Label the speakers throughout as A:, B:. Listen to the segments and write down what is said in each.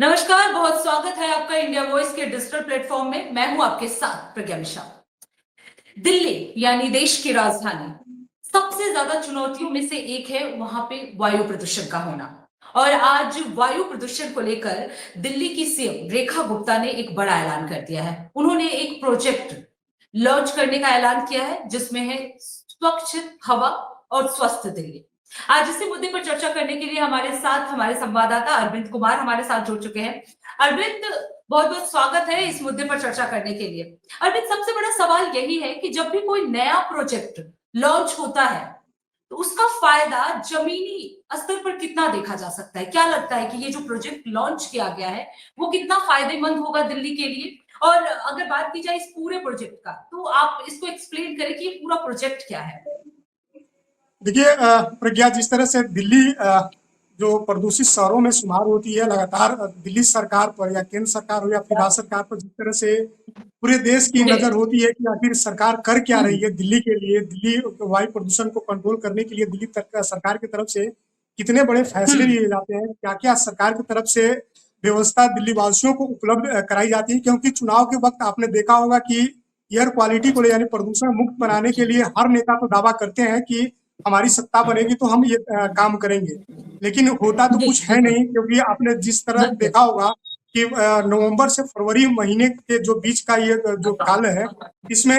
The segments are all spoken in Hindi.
A: नमस्कार, बहुत स्वागत है आपका इंडिया वॉइस के डिजिटल प्लेटफॉर्म में। मैं हूं आपके साथ प्रज्ञा मिश्रा। दिल्ली यानी देश की राजधानी, सबसे ज्यादा चुनौतियों में से एक है वहां पे वायु प्रदूषण का होना। और आज वायु प्रदूषण को लेकर दिल्ली की सीएम रेखा गुप्ता ने एक बड़ा ऐलान कर दिया है। उन्होंने एक प्रोजेक्ट लॉन्च करने का ऐलान किया है जिसमें है स्वच्छ हवा और स्वस्थ दिल्ली। आज इसी मुद्दे पर चर्चा करने के लिए हमारे संवाददाता अरविंद कुमार हमारे साथ जुड़ चुके हैं। अरविंद, बहुत बहुत स्वागत है इस मुद्दे पर चर्चा करने के लिए। अरविंद, सबसे बड़ा सवाल यही है कि जब भी कोई नया प्रोजेक्ट लॉन्च होता है तो उसका फायदा जमीनी स्तर पर कितना देखा जा सकता है? क्या लगता है कि ये जो प्रोजेक्ट लॉन्च किया गया है वो कितना फायदेमंद होगा दिल्ली के लिए? और अगर बात की जाए इस पूरे प्रोजेक्ट का, तो आप इसको एक्सप्लेन करें कि ये पूरा प्रोजेक्ट क्या है।
B: देखिए प्रज्ञा, जिस तरह से दिल्ली जो प्रदूषित शहरों में शुमार होती है, लगातार दिल्ली सरकार पर या केंद्र सरकार हो या फिर राज्य सरकार पर जिस तरह से पूरे देश की नजर होती है कि आखिर सरकार कर क्या रही है दिल्ली के लिए, दिल्ली वायु प्रदूषण को कंट्रोल करने के लिए दिल्ली सरकार की तरफ से कितने बड़े फैसले लिए जाते हैं, क्या क्या सरकार की तरफ से व्यवस्था दिल्ली वासियों को उपलब्ध कराई जाती है। क्योंकि चुनाव के वक्त आपने देखा होगा कि एयर क्वालिटी को ले यानी प्रदूषण मुक्त बनाने के लिए हर नेता तो दावा करते हैं कि हमारी सत्ता बनेगी तो हम ये काम करेंगे, लेकिन होता तो
A: जी,
B: कुछ है
A: बिल्कुल
B: नहीं। क्योंकि आपने जिस तरह
A: बिल्कुल।
B: देखा होगा कि नवंबर से फरवरी महीने के जो बीच का ये जो काल है, इसमें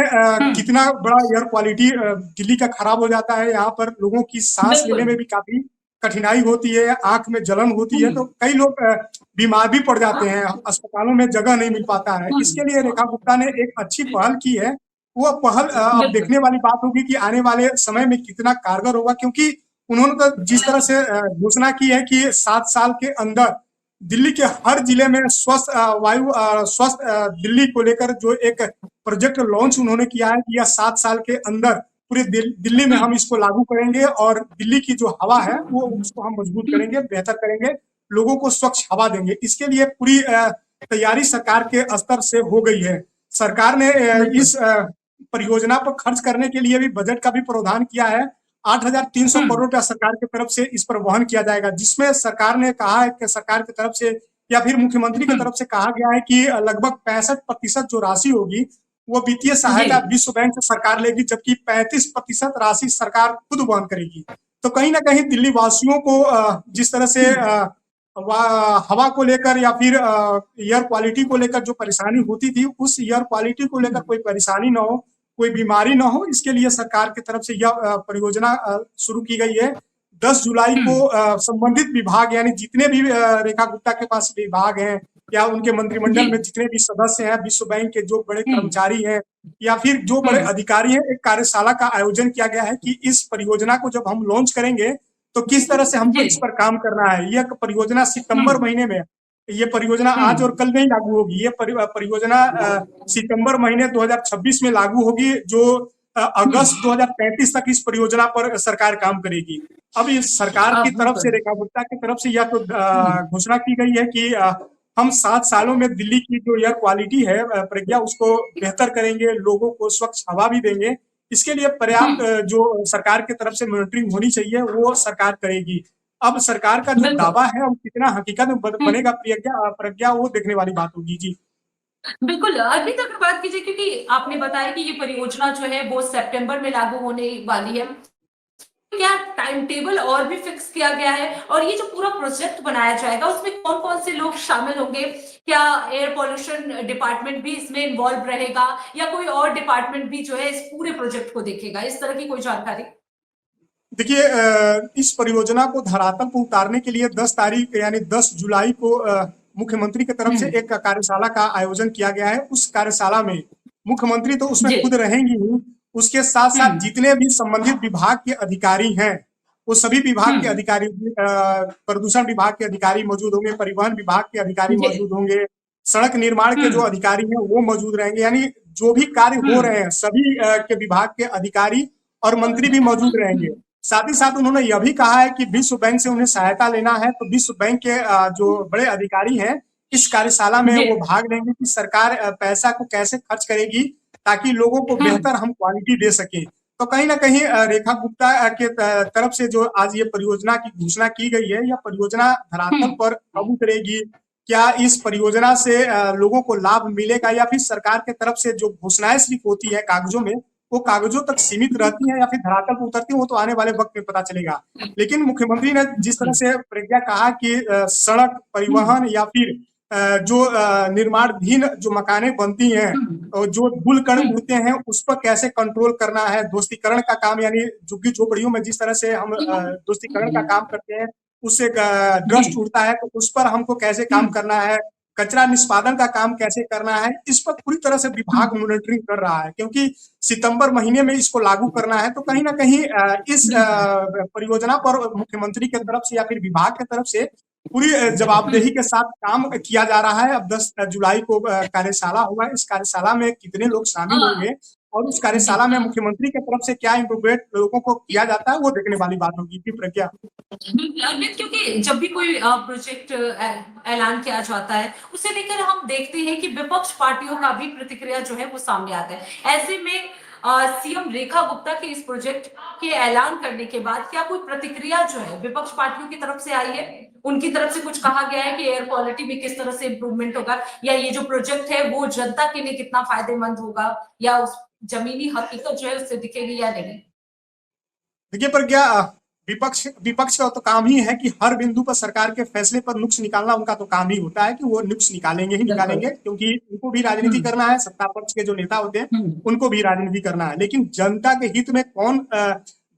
B: कितना बड़ा एयर क्वालिटी दिल्ली का खराब हो जाता है। यहाँ पर लोगों की सांस लेने
A: बिल्कुल।
B: में भी काफी कठिनाई होती है, आंख में जलन होती है, तो कई लोग बीमार भी पड़ जाते हैं, अस्पतालों में जगह नहीं मिल पाता है। इसके लिए रेखा गुप्ता ने एक अच्छी पहल की है। वो पहल अब
A: बिल्कुल।
B: देखने वाली बात होगी कि आने वाले समय में कितना कारगर होगा। क्योंकि उन्होंने तो जिस तरह से घोषणा की है कि 7 साल के अंदर दिल्ली के हर जिले में स्वस्थ स्वस्थ दिल्ली को लेकर जो एक प्रोजेक्ट लॉन्च उन्होंने किया है कि यह 7 साल के अंदर पूरे दिल्ली में हम इसको लागू करेंगे और दिल्ली की जो हवा है वो उसको हम मजबूत करेंगे, बेहतर करेंगे, लोगों को स्वच्छ हवा देंगे। इसके लिए पूरी तैयारी सरकार के स्तर से हो गई है। सरकार ने
A: बिल्कुल।
B: इस परियोजना पर खर्च करने के लिए भी बजट का भी प्रावधान किया है। 8,300 करोड़ रुपया सरकार की तरफ से इस पर वहन किया जाएगा, जिसमें सरकार ने कहा है कि सरकार की तरफ से या फिर मुख्यमंत्री की तरफ से कहा गया है कि लगभग 65% जो राशि होगी वो वित्तीय
A: जी।
B: सहायता विश्व बैंक से सरकार लेगी, जबकि 35% राशि सरकार खुद वहन करेगी। तो कहीं ना कहीं दिल्ली वासियों को जिस तरह से हवा को लेकर या फिर एयर क्वालिटी को लेकर जो परेशानी होती थी, उस एयर क्वालिटी को लेकर कोई परेशानी ना हो, कोई बीमारी ना हो, इसके लिए सरकार की तरफ से यह परियोजना शुरू की गई है। 10 जुलाई को संबंधित विभाग यानी जितने भी रेखा गुप्ता के पास विभाग हैं या उनके
A: जी।
B: मंत्रिमंडल में जितने भी सदस्य हैं, विश्व बैंक के जो बड़े कर्मचारी हैं या फिर जो बड़े अधिकारी हैं, एक कार्यशाला का आयोजन किया गया है कि इस परियोजना को जब हम लॉन्च करेंगे तो किस तरह से हमको
A: जी।
B: इस पर काम करना है। यह परियोजना सितंबर महीने में, ये परियोजना आज और कल नहीं लागू होगी, ये परियोजना सितंबर महीने 2026 में लागू होगी, जो अगस्त 2035 तक इस परियोजना पर सरकार काम करेगी। अब इस सरकार की तरफ से,
A: बिल्कुल।
B: रेखा गुप्ता की तरफ से यह तो घोषणा की गई है कि हम 7 सालों में दिल्ली की जो एयर क्वालिटी है प्रज्ञा, उसको बेहतर करेंगे, लोगों को स्वच्छ हवा भी देंगे। इसके लिए पर्याप्त जो सरकार की तरफ से मॉनिटरिंग होनी चाहिए वो सरकार करेगी। अब सरकार का जो
A: बिल्कुल।
B: दावा है वो कितना हकीकत में बनेगा प्रज्ञा प्रज्ञा वो देखने वाली बात होगी जी।
A: बिल्कुल, अभी तक अगर बात कीजिए, क्योंकि आपने बताया कि ये परियोजना जो है वो सितंबर में लागू होने वाली है, क्या टाइम टेबल और भी फिक्स किया गया है? और ये जो पूरा प्रोजेक्ट बनाया जाएगा उसमें कौन कौन से लोग शामिल होंगे? क्या एयर पॉल्यूशन डिपार्टमेंट भी इसमें इन्वॉल्व रहेगा या कोई और डिपार्टमेंट भी जो है इस पूरे प्रोजेक्ट को देखेगा? इस तरह की कोई जानकारी?
B: देखिए इस परियोजना को धरातल पर उतारने के लिए 10 तारीख यानी 10 जुलाई को मुख्यमंत्री की तरफ से एक कार्यशाला का आयोजन किया गया है। उस कार्यशाला में मुख्यमंत्री तो उसमें
A: जी।
B: खुद रहेंगी ही, उसके साथ साथ जितने भी संबंधित विभाग के अधिकारी हैं वो सभी विभाग के अधिकारी, प्रदूषण विभाग के अधिकारी मौजूद होंगे, परिवहन विभाग के अधिकारी
A: जी।
B: मौजूद होंगे, सड़क निर्माण के जो अधिकारी हैं वो मौजूद रहेंगे। यानी जो भी कार्य हो रहे हैं सभी के विभाग के अधिकारी और मंत्री भी मौजूद रहेंगे। साथ ही साथ उन्होंने यह भी कहा है कि विश्व बैंक से उन्हें सहायता लेना है तो विश्व बैंक के जो बड़े अधिकारी हैं इस कार्यशाला में
A: जी।
B: वो भाग लेंगे कि सरकार पैसा को कैसे खर्च करेगी ताकि लोगों को बेहतर हम क्वालिटी दे सके। तो कहीं ना कहीं रेखा गुप्ता के तरफ से जो आज ये परियोजना की घोषणा की गई है, यह परियोजना धरातल पर कब उतरेगी, क्या इस परियोजना से लोगों को लाभ मिलेगा या फिर सरकार के तरफ से जो घोषणाएं सिर्फ होती है कागजों में, वो कागजों तक सीमित रहती हैं या फिर धरातल पर उतरती हैं, वो तो आने वाले वक्त में पता चलेगा। लेकिन मुख्यमंत्री ने जिस तरह से प्रज्ञा कहा कि सड़क परिवहन या फिर जो निर्माणाधीन जो मकानें बनती हैं और जो धूल कण उड़ते हैं उस पर कैसे कंट्रोल करना है, दोस्तीकरण का काम, यानी झुग्गी झोपड़ियों में जिस तरह से हम दोस्तीकरण का काम करते हैं उससे डस्ट उड़ता है, तो उस पर हमको कैसे काम करना है, कचरा निष्पादन का काम कैसे करना है, इस पर पूरी तरह से विभाग मॉनिटरिंग कर रहा है। क्योंकि सितंबर महीने में इसको लागू करना है, तो कहीं ना कहीं इस परियोजना पर मुख्यमंत्री की तरफ से या फिर विभाग की तरफ से पूरी जवाबदेही के साथ काम किया जा रहा है। अब 10 जुलाई को कार्यशाला हुआ, इस कार्यशाला में कितने लोग शामिल होंगे और उस कार्यशाला में मुख्यमंत्री की तरफ से क्या इम्प्रूवमेंट लोगों को किया जाता है, वो देखने वाली बात होगी। जी प्रज्ञा।
A: अमित, क्योंकि जब भी कोई प्रोजेक्ट ऐलान किया जाता है उसे लेकर हम देखते हैं कि विपक्ष पार्टियों का भी प्रतिक्रिया जो है वो सामने आता है। ऐसे में सीएम रेखा गुप्ता के इस प्रोजेक्ट के ऐलान करने के बाद क्या कोई प्रतिक्रिया जो है विपक्ष पार्टियों की तरफ से आई है? उनकी तरफ से कुछ कहा गया है कि एयर क्वालिटी में किस तरह से इम्प्रूवमेंट होगा, या ये जो प्रोजेक्ट है वो जनता के लिए कितना फायदेमंद होगा, या उस जमीनी हकीकत जो है उससे दिखेगी या नहीं?
B: देखिए प्रज्ञा, विपक्ष का तो काम ही है कि हर बिंदु पर सरकार के फैसले पर नुक्स निकालना, उनका तो काम ही होता है कि वो नुक्स निकालेंगे ही निकालेंगे, क्योंकि उनको भी राजनीति करना है, सत्ता पक्ष के जो नेता होते हैं उनको भी राजनीति करना है। लेकिन जनता के हित में कौन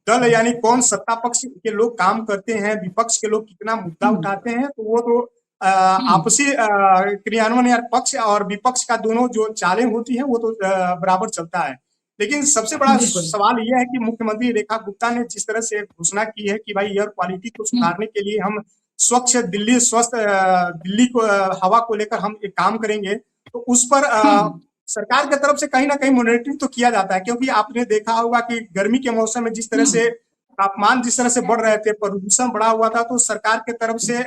B: दल यानी कौन सत्ता पक्ष के लोग काम करते हैं, विपक्ष के लोग कितना मुद्दा उठाते हैं, तो वो तो आपसी क्रियान्वयन या पक्ष और विपक्ष का दोनों जो चालें होती हैं वो तो बराबर चलता है। लेकिन सबसे बड़ा सवाल यह है कि मुख्यमंत्री रेखा गुप्ता ने जिस तरह से घोषणा की है कि भाई एयर क्वालिटी को सुधारने के लिए हम स्वच्छ दिल्ली, स्वस्थ दिल्ली को हवा को लेकर हम एक काम करेंगे, तो उस पर सरकार की तरफ से कहीं ना कहीं मॉनिटरिंग तो किया जाता है। क्योंकि आपने देखा होगा कि गर्मी के मौसम में जिस तरह से तापमान जिस तरह से बढ़ रहे थे, प्रदूषण बढ़ा हुआ था, तो सरकार की तरफ से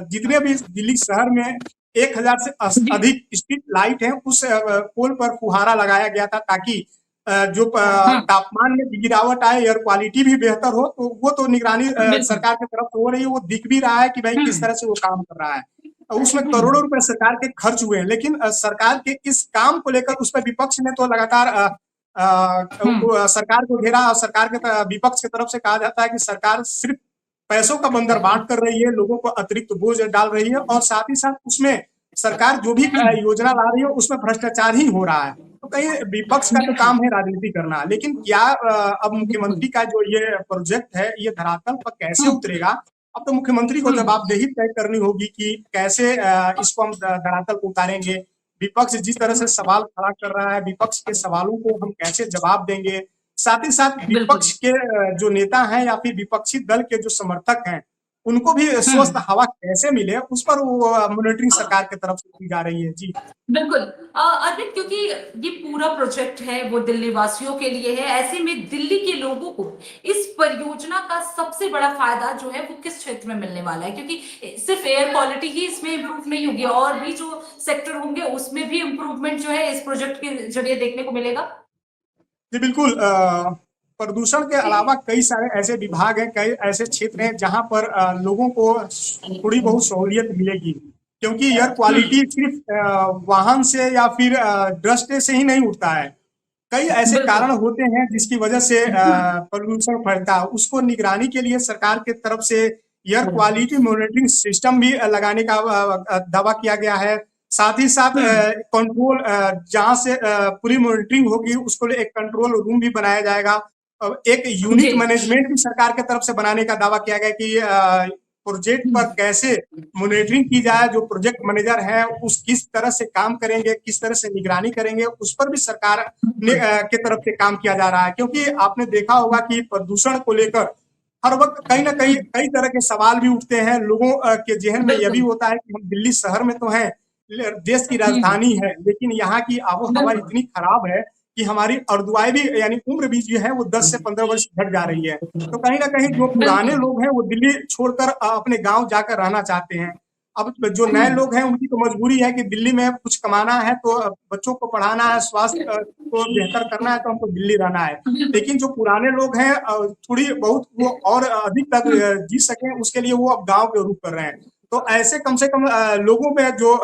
B: जितने भी दिल्ली शहर में 1000 से अधिक स्ट्रीट लाइट है उस पोल पर फुहारा लगाया गया था, ताकि जो तापमान में गिरावट आए, एयर क्वालिटी भी बेहतर हो। तो वो तो निगरानी सरकार की तरफ हो रही है, वो दिख भी रहा है कि भाई किस तरह से वो काम कर रहा है। उसमें करोड़ों रुपए सरकार के खर्च हुए हैं, लेकिन सरकार के इस काम को लेकर उस पर विपक्ष ने तो लगातार सरकार को घेरा, और सरकार के विपक्ष की तरफ से कहा जाता है कि सरकार सिर्फ पैसों का बंदर बांट कर रही है, लोगों को अतिरिक्त बोझ डाल रही है, और साथ ही साथ उसमें सरकार जो भी योजना ला रही है उसमें भ्रष्टाचार ही हो रहा है। तो कहीं विपक्ष का तो काम है राजनीति करना, लेकिन क्या अब मुख्यमंत्री का जो ये प्रोजेक्ट है ये धरातल पर कैसे उतरेगा, अब तो मुख्यमंत्री को जवाबदेही तय करनी होगी कि कैसे इसको हम धरातल को उतारेंगे। विपक्ष जिस तरह से सवाल खड़ा कर रहा है, विपक्ष के सवालों को हम कैसे जवाब देंगे, साथ ही साथ विपक्ष के जो नेता हैं या फिर विपक्षी दल के जो समर्थक हैं उनको भी स्वस्थ हवा कैसे मिले, उस पर वो मॉनिटरिंग सरकार की तरफ से की जा रही है। जी
A: बिल्कुल अरविंद, क्योंकि ये पूरा प्रोजेक्ट है वो दिल्ली वासियों के लिए है, ऐसे में दिल्ली के लोगों को इस परियोजना का सबसे बड़ा फायदा जो है वो किस क्षेत्र में मिलने वाला है? क्योंकि सिर्फ एयर क्वालिटी ही इसमें इम्प्रूव नहीं होगी, और भी जो सेक्टर होंगे उसमें भी इम्प्रूवमेंट जो है इस प्रोजेक्ट के जरिए देखने को मिलेगा।
B: जी बिल्कुल, प्रदूषण के अलावा कई सारे ऐसे विभाग हैं, कई ऐसे क्षेत्र हैं जहां पर लोगों को थोड़ी बहुत सहूलियत मिलेगी, क्योंकि एयर क्वालिटी सिर्फ वाहन से या फिर डस्ट से ही नहीं उठता है। कई ऐसे कारण होते हैं जिसकी वजह से प्रदूषण फैलता है, उसको निगरानी के लिए सरकार की तरफ से एयर क्वालिटी मॉनिटरिंग सिस्टम भी लगाने का दावा किया गया है। साथ ही साथ कंट्रोल जहां से पूरी मॉनिटरिंग होगी उसको लिए एक कंट्रोल रूम भी बनाया जाएगा। एक यूनिट मैनेजमेंट भी सरकार की तरफ से बनाने का दावा किया गया कि प्रोजेक्ट पर कैसे मॉनिटरिंग की जाए, जो प्रोजेक्ट मैनेजर है उस किस तरह से काम करेंगे, किस तरह से निगरानी करेंगे, उस पर भी सरकार के तरफ से काम किया जा रहा है। क्योंकि आपने देखा होगा कि प्रदूषण को लेकर हर वक्त कहीं ना कहीं कई तरह के सवाल भी उठते हैं, लोगों के जहन में यह भी होता है कि हम दिल्ली शहर में तो हैं, देश की राजधानी है, लेकिन यहाँ की आबोहवा इतनी खराब है कि हमारी अर्दुआई भी यानी उम्र भी जो है वो 10 से 15 वर्ष घट जा रही है। तो कहीं ना कहीं जो पुराने लोग हैं वो दिल्ली छोड़कर अपने गांव जाकर रहना चाहते हैं। अब जो नए लोग हैं उनकी तो मजबूरी है कि दिल्ली में कुछ कमाना है, तो बच्चों को पढ़ाना है, स्वास्थ्य को बेहतर करना है, तो हमको दिल्ली रहना है। लेकिन जो पुराने लोग हैं थोड़ी बहुत वो और अधिक तक जी सके उसके लिए वो अब गाँव के रुख कर रहे हैं। तो ऐसे कम से कम लोगों में जो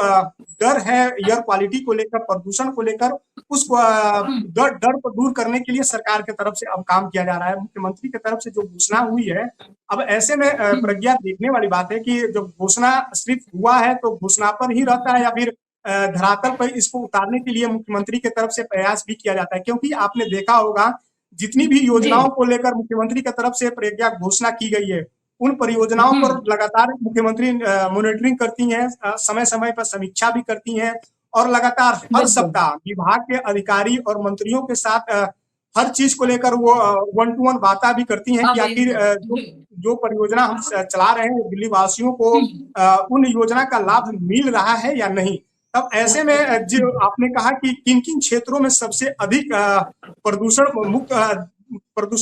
B: डर है एयर क्वालिटी को लेकर, प्रदूषण को लेकर, उस डर डर को दूर करने के लिए सरकार की तरफ से अब काम किया जा रहा है। मुख्यमंत्री की तरफ से जो घोषणा हुई है, अब ऐसे में प्रज्ञा देखने वाली बात है कि जब घोषणा सिर्फ हुआ है तो घोषणा पर ही रहता है या फिर धरातल पर इसको उतारने के लिए मुख्यमंत्री की तरफ से प्रयास भी किया जाता है। क्योंकि आपने देखा होगा जितनी भी योजनाओं को लेकर मुख्यमंत्री की तरफ से प्रज्ञा घोषणा की गई है, उन परियोजनाओं पर लगातार मुख्यमंत्री मॉनिटरिंग करती हैं, समय समय पर समीक्षा भी करती हैं और लगातार हर सप्ताह विभाग के अधिकारी और मंत्रियों के साथ हर चीज को लेकर वो वन टू वन बातें भी करती हैं कि आखिर जो परियोजना हम चला रहे हैं दिल्ली वासियों को उन योजना का लाभ मिल रहा है या नहीं। तब ऐसे में जो आपने कहा कि किन किन क्षेत्रों में सबसे अधिक प्रदूषण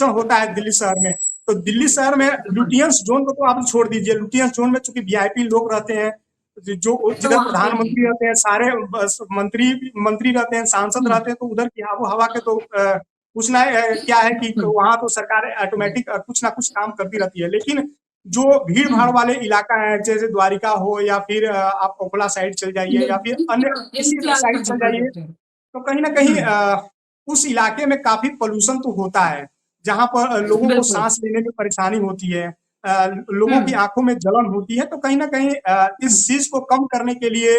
B: होता है दिल्ली शहर में, तो दिल्ली शहर में लुटियंस जोन को तो आप छोड़ दीजिए। लुटियंस जोन में चूंकि वीआईपी लोग रहते हैं, जो जिधर प्रधानमंत्री रहते हैं, सारे मंत्री रहते हैं, सांसद रहते हैं, तो उधर की आबो हवा के तो पूछना क्या है कि वहां तो सरकार ऑटोमेटिक कुछ ना कुछ काम करती रहती है। लेकिन जो भीड़ भाड़ वाले इलाका है, जैसे द्वारिका हो या फिर आप ओखला साइड चल जाइए या फिर अन्य किसी साइड चल जाइए, तो कहीं ना कहीं उस इलाके में काफी पोल्यूशन तो होता है, जहां पर लोगों को सांस लेने में परेशानी होती है, लोगों की आंखों में जलन होती है। तो कहीं ना कहीं इस चीज को कम करने के लिए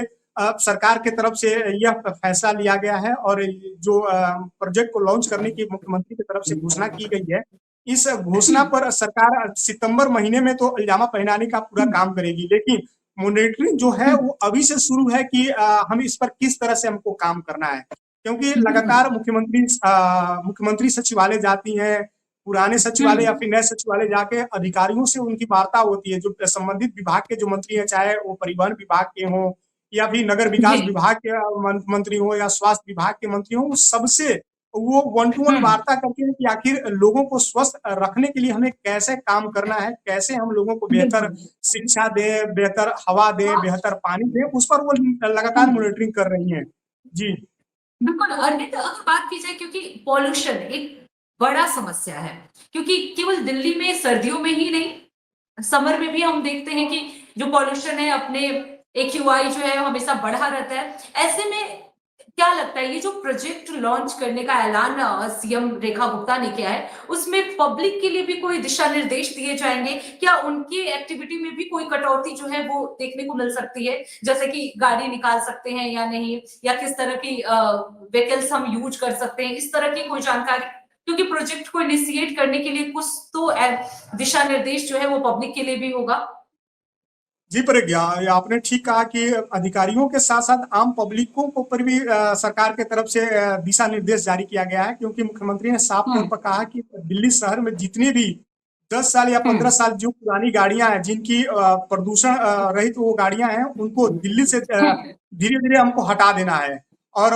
B: सरकार की तरफ से यह फैसला लिया गया है और जो प्रोजेक्ट को लॉन्च करने की मुख्यमंत्री की तरफ से घोषणा की गई है, इस घोषणा पर सरकार सितंबर महीने में तो इल्जामा पहनाने का पूरा काम करेगी। लेकिन मॉनिटरिंग जो है वो अभी से शुरू है कि हम इस पर किस तरह से हमको काम करना है, क्योंकि लगातार मुख्यमंत्री सचिवालय जाती हैं, पुराने सचिवालय या फिर नए सचिवालय जाके अधिकारियों से उनकी वार्ता होती है। जो संबंधित विभाग के जो मंत्री हैं, चाहे वो परिवहन विभाग के हों या फिर नगर विकास विभाग के मंत्री हो या स्वास्थ्य विभाग के मंत्री हो, सबसे वो वन टू वन वार्ता करते हैं कि आखिर लोगों को स्वस्थ रखने के लिए हमें कैसे काम करना है, कैसे हम लोगों को बेहतर शिक्षा दें, बेहतर हवा दें, बेहतर पानी दें, उस पर वो लगातार मॉनिटरिंग कर रही हैं। जी
A: बिल्कुल। अर्नित, अगर बात की जाए, क्योंकि पॉल्यूशन एक बड़ा समस्या है, क्योंकि केवल दिल्ली में सर्दियों में ही नहीं, समर में भी हम देखते हैं कि जो पॉल्यूशन है अपने एक्यूआई जो है हमेशा बढ़ा रहता है। ऐसे में क्या लगता है ये जो प्रोजेक्ट लॉन्च करने का ऐलान सीएम रेखा गुप्ता ने किया है, उसमें पब्लिक के लिए भी कोई दिशा निर्देश दिए जाएंगे? क्या उनकी एक्टिविटी में भी कोई कटौती जो है वो देखने को मिल सकती है, जैसे कि गाड़ी निकाल सकते हैं या नहीं, या किस तरह की व्हीकल्स हम यूज कर सकते हैं, इस तरह की कोई जानकारी? क्योंकि प्रोजेक्ट को इनिशिएट करने के लिए कुछ तो दिशा निर्देश जो है वो पब्लिक के लिए भी होगा।
B: जी प्रज्ञा, आपने ठीक कहा कि अधिकारियों के साथ साथ आम पब्लिकों को पर भी सरकार के तरफ से दिशा निर्देश जारी किया गया है, क्योंकि मुख्यमंत्री ने साफ तौर पर कहा कि दिल्ली शहर में जितनी भी 10 साल या 15 साल जो पुरानी गाड़ियां हैं, जिनकी प्रदूषण रहित वो गाड़ियां हैं, उनको दिल्ली से धीरे धीरे हमको हटा देना है। और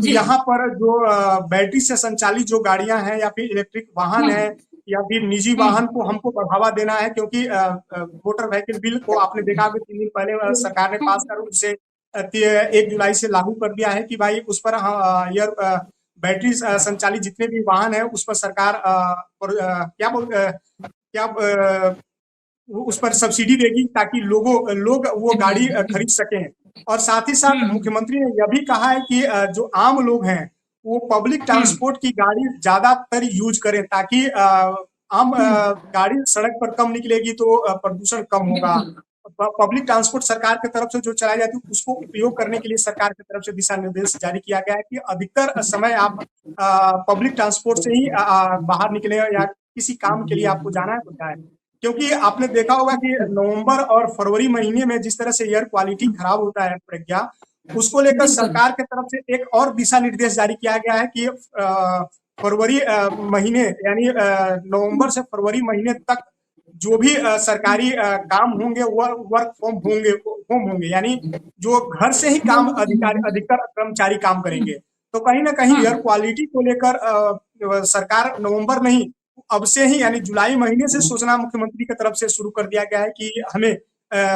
B: यहाँ पर जो बैटरी से संचालित जो गाड़ियां हैं या फिर इलेक्ट्रिक वाहन है या फिर निजी वाहन को हमको बढ़ावा देना है, क्योंकि मोटर व्हीकल बिल को आपने देखा कि 3 दिन पहले सरकार ने पास कर उसे 1 जुलाई से लागू कर दिया है कि भाई उस पर बैटरी संचालित जितने भी वाहन है उस पर सरकार उस पर सब्सिडी देगी, ताकि लोग वो गाड़ी खरीद सकें। और साथ ही साथ मुख्यमंत्री ने यह भी कहा है कि जो आम लोग हैं वो पब्लिक ट्रांसपोर्ट की गाड़ी ज्यादातर यूज करें, ताकि आम गाड़ी सड़क पर कम निकलेगी तो प्रदूषण कम होगा। पब्लिक ट्रांसपोर्ट सरकार की तरफ से जो चलाई जाती है उसको उपयोग करने के लिए सरकार की तरफ से दिशा निर्देश जारी किया गया है कि अधिकतर समय आप पब्लिक ट्रांसपोर्ट से ही बाहर निकले या किसी काम के लिए आपको जाना है तो जाए। क्योंकि आपने देखा होगा कि नवंबर और फरवरी महीने में जिस तरह से एयर क्वालिटी खराब होता है प्रज्ञा, उसको लेकर सरकार की तरफ से एक और दिशा निर्देश जारी किया गया है कि फरवरी महीने यानी नवंबर से फरवरी महीने तक जो भी सरकारी काम होंगे वह वर्क फ्रॉम होम होंगे, यानी जो घर से ही काम अधिकतर कर्मचारी काम करेंगे। तो कहीं ना कहीं एयर क्वालिटी को लेकर सरकार नवंबर नहीं, अब से ही यानी जुलाई महीने से सोचना मुख्यमंत्री की तरफ से शुरू कर दिया गया है कि हमें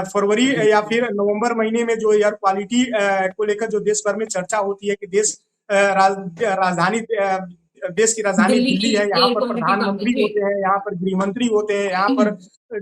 B: फरवरी या फिर नवंबर महीने में जो एयर क्वालिटी को लेकर जो देश भर में चर्चा होती है कि देश राजधानी देश की राजधानी
A: दिल्ली
B: दिल्ली
A: की
B: है, यहाँ
A: एयर
B: पर
A: क्वालिटी कम
B: प्रधानमंत्री
A: है।
B: होते हैं, यहाँ पर गृह मंत्री होते हैं, यहाँ पर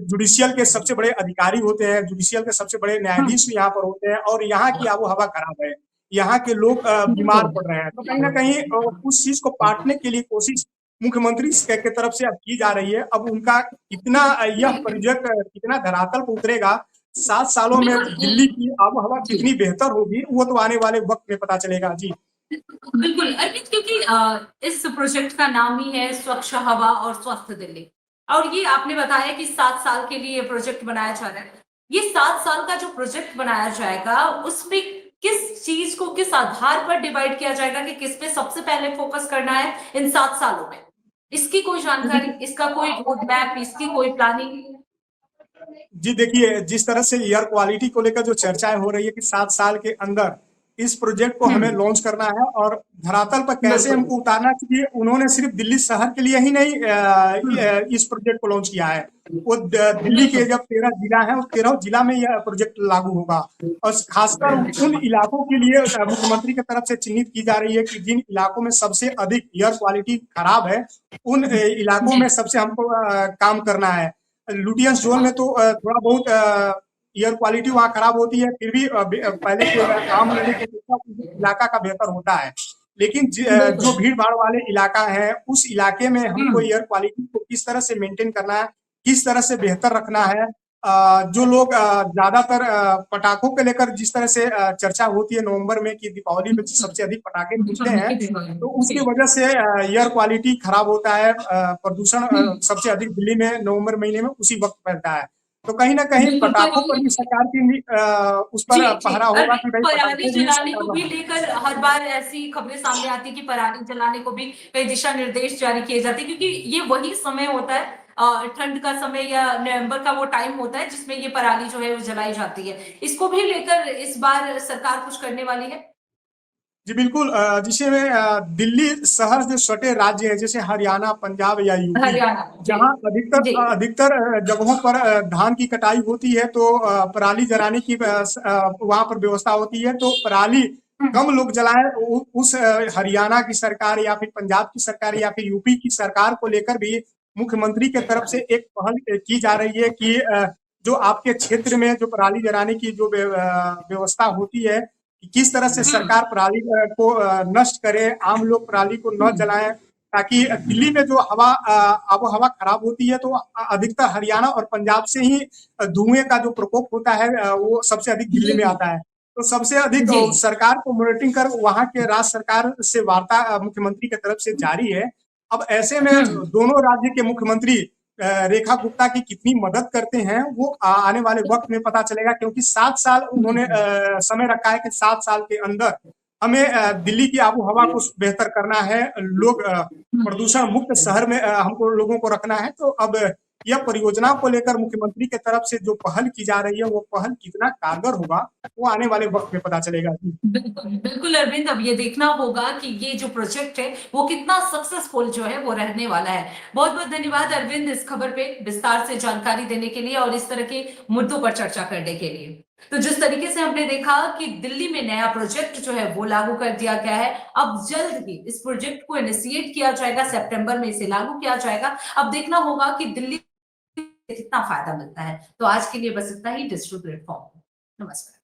B: जुडिशियल के सबसे बड़े अधिकारी होते हैं, जुडिशियल के सबसे बड़े न्यायाधीश भी यहाँ पर होते हैं, और यहाँ की आबो हवा खराब है, यहाँ के लोग बीमार पड़ रहे हैं। तो कहीं ना कहीं उस चीज को पाटने के लिए कोशिश मुख्यमंत्री के तरफ से अब की जा रही है। अब उनका कितना यह प्रोजेक्ट कितना धरातल पर उतरेगा, 7 सालों में दिल्ली की आबो हवा कितनी बेहतर होगी, वो तो आने वाले वक्त में पता चलेगा। जी
A: बिल्कुल अर्पित, क्योंकि इस प्रोजेक्ट का नाम ही है स्वच्छ हवा और स्वस्थ दिल्ली, और ये आपने बताया कि 7 साल के लिए ये प्रोजेक्ट बनाया जा रहा है। ये 7 साल का जो प्रोजेक्ट बनाया जाएगा उसमें किस चीज को किस आधार पर डिवाइड किया जाएगा कि किस पे सबसे पहले फोकस करना है इन 7 सालों में, इसकी कोई जानकारी, इसका कोई रोड मैप, इसकी कोई प्लानिंग?
B: जी देखिए, जिस तरह से एयर क्वालिटी को लेकर जो चर्चाएं हो रही है कि 7 साल के अंदर इस प्रोजेक्ट को हमें लॉन्च करना है और धरातल पर कैसे हमको उतारना चाहिए, उन्होंने सिर्फ दिल्ली शहर के लिए ही नहीं इस प्रोजेक्ट को लॉन्च किया है। वो दिल्ली के जब 13 जिला है, उस 13 जिला में यह प्रोजेक्ट लागू होगा, और खासकर उन इलाकों के लिए मुख्यमंत्री की तरफ से चिन्हित की जा रही है कि जिन इलाकों में सबसे अधिक एयर क्वालिटी खराब है, उन इलाकों में सबसे हमको काम करना है। लुटियंस जोन में तो थोड़ा बहुत एयर क्वालिटी वहाँ खराब होती है, फिर भी पहले के आम लोगों के इलाका का बेहतर होता है, लेकिन जो भीड़ भाड़ वाले इलाका है, उस इलाके में हमको एयर क्वालिटी को किस तरह से मेंटेन करना है, किस तरह से बेहतर रखना है। जो लोग ज्यादातर पटाखों के लेकर जिस तरह से चर्चा होती है नवंबर में कि दीपावली में सबसे अधिक पटाखे फूटते हैं, तो उसकी वजह से एयर क्वालिटी खराब होता है। प्रदूषण सबसे अधिक दिल्ली में नवंबर महीने में उसी वक्त फैलता है। तो कहीं ना कहीं पटाखों पर भी सरकार की उस पर पहरा होगा कि भाई
A: पराली
B: पटाखे
A: जलाने को भी लेकर हर बार ऐसी खबरें सामने आती है कि पराली जलाने को भी कई दिशा निर्देश जारी किए जाते हैं, क्योंकि ये वही समय होता है, ठंड का समय या नवंबर का वो टाइम होता है जिसमें ये पराली जो है वो जलाई जाती है। इसको भी लेकर इस बार सरकार कुछ करने वाली है?
B: जी बिल्कुल, जिसे में दिल्ली शहर जो सटे राज्य है, जैसे हरियाणा, पंजाब या यूपी,
A: हरियाणा,
B: जहाँ अधिकतर जगहों पर धान की कटाई होती है, तो पराली जलाने की वहां पर व्यवस्था होती है। तो पराली कम लोग जलाएं, उस हरियाणा की सरकार या फिर पंजाब की सरकार या फिर यूपी की सरकार को लेकर भी मुख्यमंत्री के तरफ से एक पहल की जा रही है कि जो आपके क्षेत्र में जो पराली जलाने की जो व्यवस्था होती है, किस तरह से सरकार पराली को नष्ट करे, आम लोग पराली को न जलाएं, ताकि दिल्ली में जो आबो हवा खराब होती है, तो अधिकतर हरियाणा और पंजाब से ही धुएं का जो प्रकोप होता है वो सबसे अधिक दिल्ली में आता है। तो सबसे अधिक सरकार को मॉनिटरिंग कर वहां के राज्य सरकार से वार्ता मुख्यमंत्री की तरफ से जारी है। अब ऐसे में दोनों राज्य के मुख्यमंत्री रेखा गुप्ता की कितनी मदद करते हैं, वो आने वाले वक्त में पता चलेगा, क्योंकि 7 साल उन्होंने समय रखा है कि 7 साल के अंदर हमें दिल्ली की आबो हवा को बेहतर करना है, लोग प्रदूषण मुक्त शहर में हमको लोगों को रखना है। तो अब यह परियोजना को लेकर मुख्यमंत्री की तरफ से जो पहल की जा रही है, वो पहल कितना कारगर होगा, वो आने वाले वक्त में पता चलेगा।
A: बिल्कुल अरविंद, अब ये देखना होगा कि ये जो प्रोजेक्ट है वो कितना सक्सेसफुल जो है वो रहने वाला है। बहुत बहुत धन्यवाद अरविंद, इस खबर पे विस्तार से जानकारी देने के लिए और इस तरह के मुद्दों पर चर्चा करने के लिए। तो जिस तरीके से हमने देखा कि दिल्ली में नया प्रोजेक्ट जो है वो लागू कर दिया गया है, अब जल्द ही इस प्रोजेक्ट को इनिशिएट किया जाएगा, सितंबर में इसे लागू किया जाएगा। अब देखना होगा कि दिल्ली कितना फायदा मिलता है। तो आज के लिए बस इतना ही डिजिटल प्लेटफॉर्म। नमस्कार।